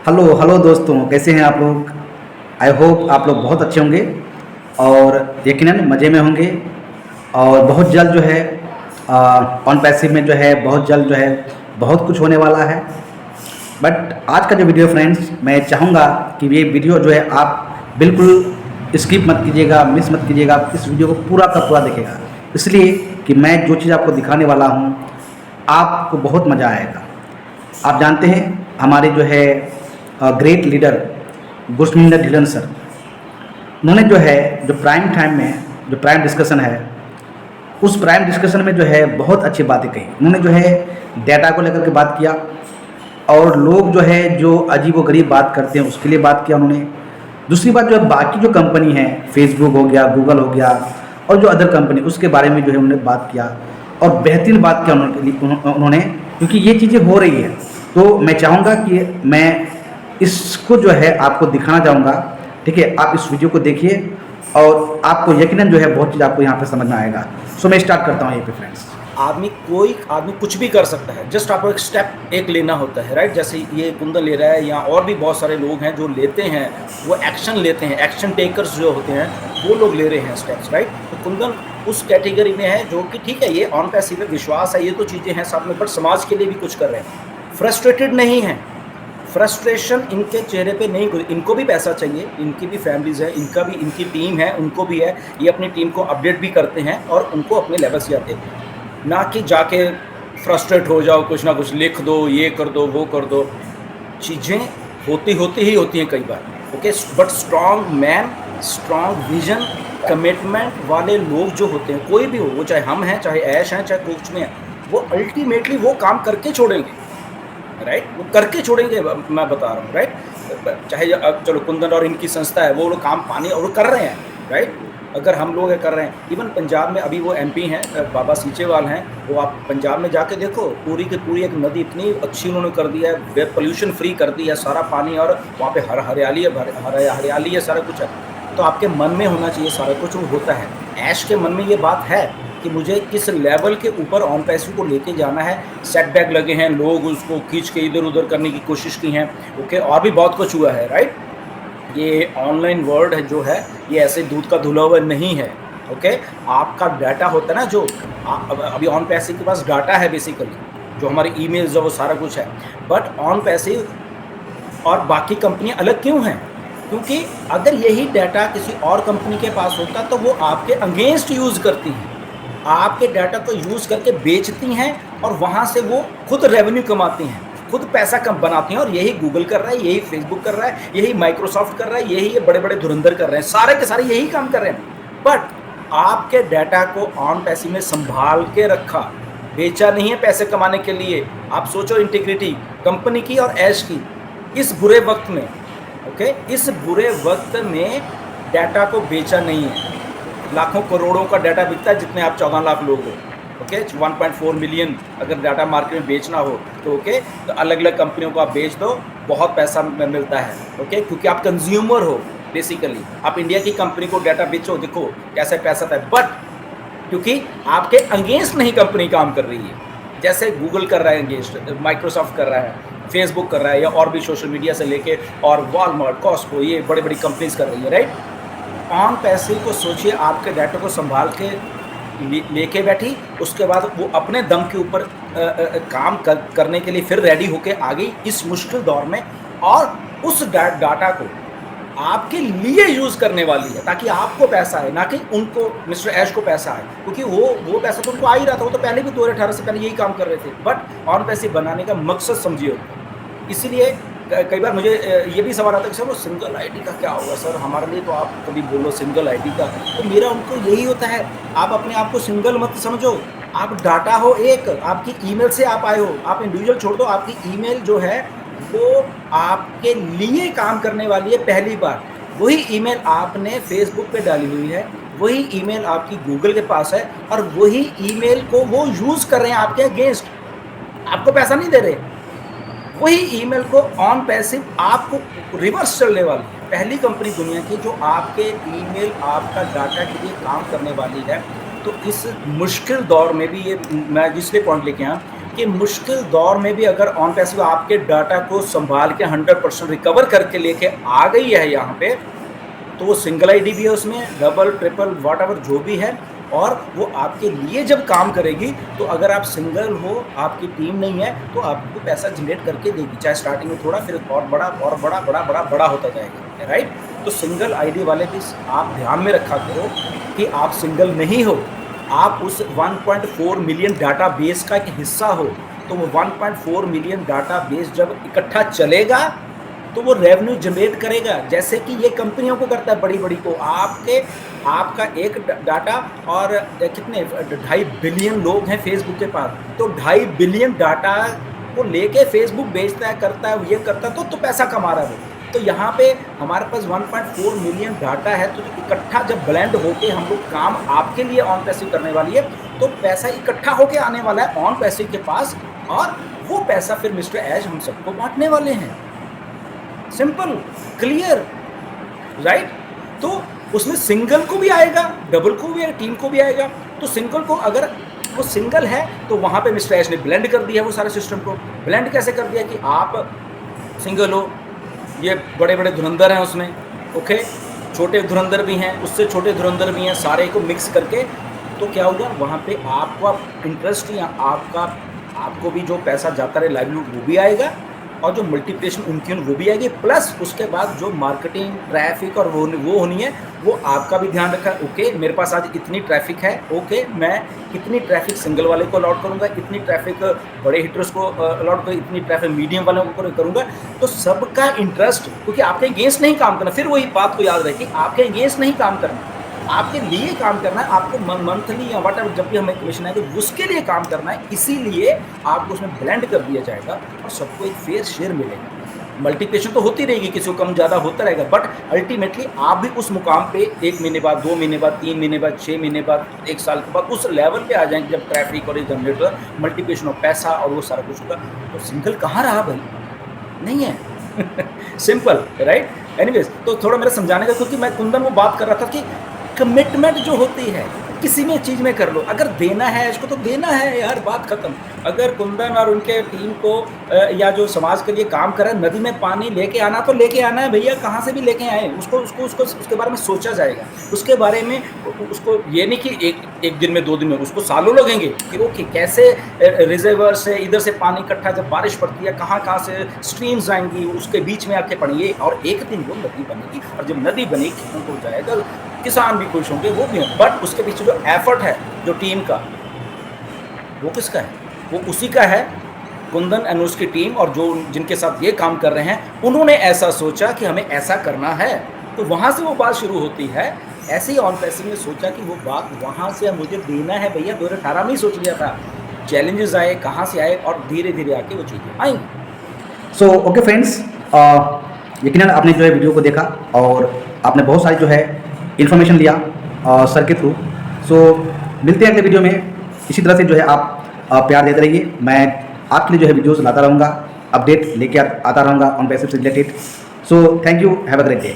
Hello hello दोस्तों, कैसे हैं आप लोग। आई होप आप लोग बहुत अच्छे होंगे और यकीनन मज़े में होंगे। और बहुत जल्द जो है ऑन पैसिव में जो है बहुत जल्द जो है बहुत कुछ होने वाला है। बट आज का जो वीडियो फ्रेंड्स, मैं चाहूँगा कि ये वीडियो जो है आप बिल्कुल स्किप मत कीजिएगा, मिस मत कीजिएगा। आप इस वीडियो को पूरा का पूरा देखिएगा, इसलिए कि मैं जो चीज़ आपको दिखाने वाला हूँ आपको बहुत मज़ा आएगा। आप जानते हैं हमारे जो है great leader Gurmeet Dhillon sir, उन्होंने जो है जो प्राइम टाइम में जो प्राइम डिस्कशन है, उस प्राइम डिस्कशन में जो है बहुत अच्छी बातें कही। उन्होंने जो है डेटा को लेकर के बात किया और लोग जो है जो अजीब व गरीब बात करते हैं उसके लिए बात किया उन्होंने। दूसरी बात जो है बाकी जो कंपनी है, फेसबुक हो गया, गूगल हो गया और जो अदर कंपनी, उसके बारे में जो है उन्होंने बात किया और बेहतरीन बात किया उन्होंने, क्योंकि ये चीज़ें हो रही है। तो मैं चाहूँगा कि मैं इसको जो है आपको दिखाना चाहूँगा। ठीक है, आप इस वीडियो को देखिए और आपको यकीनन जो है बहुत चीज़ आपको यहाँ पे समझ में आएगा। सो मैं स्टार्ट करता हूँ यहीं पे फ्रेंड्स। कोई आदमी कुछ भी कर सकता है, जस्ट आपको एक स्टेप एक लेना होता है, राइट। जैसे ये कुंदन ले रहा है या और भी बहुत सारे लोग हैं जो लेते हैं, वो एक्शन लेते हैं, एक्शन टेकर्स जो होते हैं वो लोग ले रहे हैं स्टेप्स, राइट। तो कुंदन उस कैटेगरी में है जो कि ठीक है, ये ऑन पैसिव विश्वास है, ये तो चीज़ें हैं साथ में, बट समाज के लिए भी कुछ कर रहे हैं। फ्रस्ट्रेटेड नहीं है, फ्रस्ट्रेशन इनके चेहरे पे नहीं, इनको भी पैसा चाहिए, इनकी भी फैमिलीज़ है, इनका भी, इनकी टीम है, उनको भी है। ये अपनी टीम को अपडेट भी करते हैं और उनको अपने लेवल से आते हैं, ना कि जाके फ्रस्ट्रेट हो जाओ, कुछ ना कुछ लिख दो, ये कर दो, वो कर दो। चीज़ें होती ही होती हैं कई बार, okay. But strong man, strong vision, commitment वाले लोग जो होते हैं, कोई भी हो, वो चाहे हम हैं, चाहे ऐश हैं, चाहे कोच में हैं, वो अल्टीमेटली वो काम करके छोड़ेंगे, राइट। वो करके छोड़ेंगे, मैं बता रहा हूँ, राइट। चाहे चलो कुंदन और इनकी संस्था है, वो लोग काम पानी और वो कर रहे हैं, राइट। अगर हम लोग कर रहे हैं, इवन पंजाब में अभी वो एमपी हैं, बाबा सीचेवाल हैं, वो आप पंजाब में जाके देखो, पूरी की पूरी एक नदी इतनी अच्छी उन्होंने कर दी है, पोल्यूशन फ्री कर दी है, सारा पानी, और वहाँ पे हरियाली है, हरियाली है, सारा कुछ है। तो आपके मन में होना चाहिए सारा कुछ, वो होता है। ऐश के मन में ये बात है कि मुझे किस लेवल के ऊपर ऑन पैसिव को लेके जाना है। सेटबैक लगे हैं, लोग उसको खींच के इधर उधर करने की कोशिश की हैं, ओके, और भी बहुत कुछ हुआ है, राइट। ये ऑनलाइन वर्ल्ड है जो है, ये ऐसे दूध का धुला हुआ नहीं है, ओके। आपका डाटा होता है ना, जो अभी ऑन पैसिव के पास डाटा है बेसिकली, जो हमारी ईमेल्स है, वो सारा कुछ है। बट ऑन पैसिव और बाकी कंपनियां अलग क्यों हैं? क्योंकि अगर यही डाटा किसी और कंपनी के पास होता तो वो आपके अगेंस्ट यूज़ करती हैं, आपके डाटा को यूज़ करके बेचती हैं और वहाँ से वो खुद रेवेन्यू कमाती हैं, खुद पैसा कम बनाती हैं। और यही गूगल कर रहा है, यही फेसबुक कर रहा है, यही माइक्रोसॉफ्ट कर रहा है, यही ये बड़े बड़े धुरंधर कर रहे हैं, सारे के सारे यही काम कर रहे हैं। बट आपके डाटा को ऑन पैसिव में संभाल के रखा, बेचा नहीं है पैसे कमाने के लिए। आप सोचो इंटीग्रिटी कंपनी की और ऐश की, इस बुरे वक्त में, ओके, इस बुरे वक्त में डाटा को बेचा नहीं है। लाखों करोड़ों का डाटा बिकता है, जितने आप 14 लाख लोग हो, ओके। 1.4 मिलियन अगर डाटा मार्केट में बेचना हो तो ओके, तो अलग अलग कंपनियों को आप बेच दो, बहुत पैसा मिलता है, ओके, क्योंकि आप कंज्यूमर हो बेसिकली। आप इंडिया की कंपनी को डाटा बेचो, देखो कैसे पैसा था। बट क्योंकि आपके अगेंस्ट नहीं कंपनी काम कर रही है, जैसे गूगल कर रहा है अगेंस्ट, माइक्रोसॉफ्ट कर रहा है, फेसबुक कर रहा है, या और भी सोशल मीडिया से लेके, और वॉलमार्ट, कॉस्को, ये बड़ी बड़ी कंपनीज कर रही है, राइट। ऑन पैसिव को सोचिए, आपके डाटा को संभाल के लेके बैठी, उसके बाद वो अपने दम के ऊपर काम करने के लिए फिर रेडी होके आ गई इस मुश्किल दौर में, और उस डाटा को आपके लिए यूज़ करने वाली है, ताकि आपको पैसा आए, ना कि उनको, मिस्टर ऐश को पैसा आए। क्योंकि वो पैसा तो उनको आ ही रहा था, वो तो पहले भी 2018 से पहले यही काम कर रहे थे। बट ऑन पैसिव बनाने का मकसद समझिए। इसीलिए कई बार मुझे ये भी सवाल आता है कि सर वो सिंगल आईडी का क्या होगा सर, हमारे लिए तो आप कभी बोलो सिंगल आईडी का। तो मेरा उनको यही होता है, आप अपने आप को सिंगल मत समझो। आप डाटा हो एक, आपकी ईमेल से आप आए हो, आप इंडिविजुअल छोड़ दो, आपकी ईमेल जो है वो आपके लिए काम करने वाली है। पहली बार वही ईमेल आपने फेसबुक पे डाली हुई है, वही ईमेल आपकी गूगल के पास है, और वही ईमेल को वो यूज़ कर रहे हैं आपके अगेंस्ट, आपको पैसा नहीं दे रहे। वही ईमेल को ऑन पैसिव आपको रिवर्स चलने वाली है, पहली कंपनी दुनिया की जो आपके ईमेल, आपका डाटा के लिए काम करने वाली है। तो इस मुश्किल दौर में भी, ये मैं जिसलिए पॉइंट लेके आया, कि मुश्किल दौर में भी अगर ऑन पैसिव आपके डाटा को संभाल के 100% रिकवर करके लेके आ गई है यहाँ पे, तो वो सिंगल आईडी भी है उसमें, डबल ट्रिपल व्हाटएवर जो भी है, और वो आपके लिए जब काम करेगी तो अगर आप सिंगल हो, आपकी टीम नहीं है, तो आपको पैसा जनरेट करके देगी, चाहे स्टार्टिंग में थोड़ा, फिर और बड़ा और बड़ा बड़ा बड़ा बड़ा होता जाएगा, राइट। तो सिंगल आईडी वाले भी आप ध्यान में रखा करो कि आप सिंगल नहीं हो, आप उस 1.4 मिलियन डाटा बेस का एक हिस्सा हो। तो वो 1.4 मिलियन डाटा बेस जब इकट्ठा चलेगा तो वो रेवेन्यू जनरेट करेगा, जैसे कि ये कंपनियों को करता है, बड़ी बड़ी को। आपका एक डाटा और कितने 2.5 बिलियन लोग हैं फेसबुक के पास, तो 2.5 बिलियन डाटा को लेके फेसबुक बेचता है, करता है, ये करता है, तो पैसा कमा रहा है वो। तो यहाँ पे हमारे पास 1.4 मिलियन डाटा है, तो इकट्ठा जब ब्लेंड होके हम लोग काम आपके लिए ऑन पैसिव करने वाली है, तो पैसा इकट्ठा होके आने वाला है ऑन पैसिव के पास, और वो पैसा फिर मिस्टर ऐश हम सबको बांटने वाले हैं। Simple, clear, right. तो उसमें सिंगल को भी आएगा, डबल को भी आएगा, टीम को भी आएगा। तो सिंगल को अगर वो सिंगल है तो वहाँ पे मिस्टर ऐश ने ब्लेंड कर दिया वो सारे सिस्टम को। ब्लेंड कैसे कर दिया कि आप सिंगल हो, ये बड़े बड़े धुरंधर हैं उसमें, ओके, छोटे धुरंधर भी हैं, उससे छोटे धुरंधर भी हैं, सारे को मिक्स करके तो क्या होगा, वहाँ पे आपका इंटरेस्ट या आपको भी जो पैसा जाता रहे लाइवलीहुड वो भी आएगा, और जो मल्टीप्लिकेशन उनकी वो भी आएगी, प्लस उसके बाद जो मार्केटिंग ट्रैफिक और वो होनी है वो आपका भी ध्यान रखा। ओके, मेरे पास आज इतनी ट्रैफिक है, ओके, मैं कितनी ट्रैफिक सिंगल वाले को अलॉट करूँगा, इतनी ट्रैफिक बड़े हिटर्स को अलॉट करूँगा, इतनी ट्रैफिक मीडियम वालों को करूँगा। तो सबका इंटरेस्ट, क्योंकि आपके अगेंस्ट नहीं काम करना, फिर वही बात को याद रखें, आपके अगेंस्ट नहीं काम करना, आपके लिए काम करना है। आपको मंथली या व्हाटएवर जब भी हमें कमीशन आएगा उसके लिए काम करना है, इसीलिए आपको उसमें ब्लेंड कर दिया जाएगा और सबको एक फेयर शेयर मिलेगा। मल्टीप्लिकेशन तो होती रहेगी, किसी को कम ज़्यादा होता रहेगा, बट अल्टीमेटली आप भी उस मुकाम पे 1 महीने बाद, 2 महीने बाद, 3 महीने बाद, 6 महीने बाद, 1 साल के बाद उस लेवल पे आ जाएंगे जब ट्रैफिक और ये जनरेट होगा, मल्टीप्लिकेशन ऑफ पैसा और वो सारा कुछ होगा। तो सिंगल कहाँ रहा भाई, नहीं है। Simple, right. एनीवेज, तो थोड़ा मेरा समझाने का, क्योंकि मैं कुंदन वो बात कर रहा था कि कमिटमेंट जो होती है किसी भी चीज़ में कर लो, अगर देना है इसको तो देना है यार, बात खत्म। अगर कुंदन और उनके टीम को या जो समाज के लिए काम कर रहा है, नदी में पानी लेके आना तो लेके आना है भैया, कहाँ से भी लेके आए, उसको उसके बारे में सोचा जाएगा, उसके बारे में उसको ये नहीं कि एक दिन में 2 दिन में, उसको सालों लगेंगे कि ओके कैसे रिजर्वर से इधर से पानी इकट्ठा, जब बारिश पड़ती है कहाँ से स्ट्रीम्स आएंगी, उसके बीच में आके पड़ेंगे, और एक दिन वो नदी बनेगी, और जब नदी बनेगी खेतों को जाएगा, किसान भी खुश होंगे, वो भी हैं, बट उसके पीछे जो एफर्ट है जो टीम का, वो किसका है, वो उसी का है, कुंदन एंड उसकी टीम, और जो जिनके साथ ये काम कर रहे हैं उन्होंने ऐसा सोचा कि हमें ऐसा करना है, तो वहाँ से वो बात शुरू होती है। ऐसे ही ऑन पैसिव ने सोचा कि वो बात वहाँ से मुझे देना है भैया, 2018 में ही सोच लिया था, चैलेंजेस आए, कहाँ से आए, और धीरे धीरे आके वो चीज़ें आई। सो ओके फ्रेंड्स, यकीनन आपने जो है वीडियो को देखा और आपने बहुत सारी जो है इन्फॉर्मेशन लिया सर के थ्रू। सो मिलते हैं अगले वीडियो में, इसी तरह से जो है आप प्यार देते रहिए, मैं आपके लिए जो है वीडियोस लाता रहूँगा, अपडेट लेके आता रहूँगा ऑन पैसिव से related. So thank you, have a great day.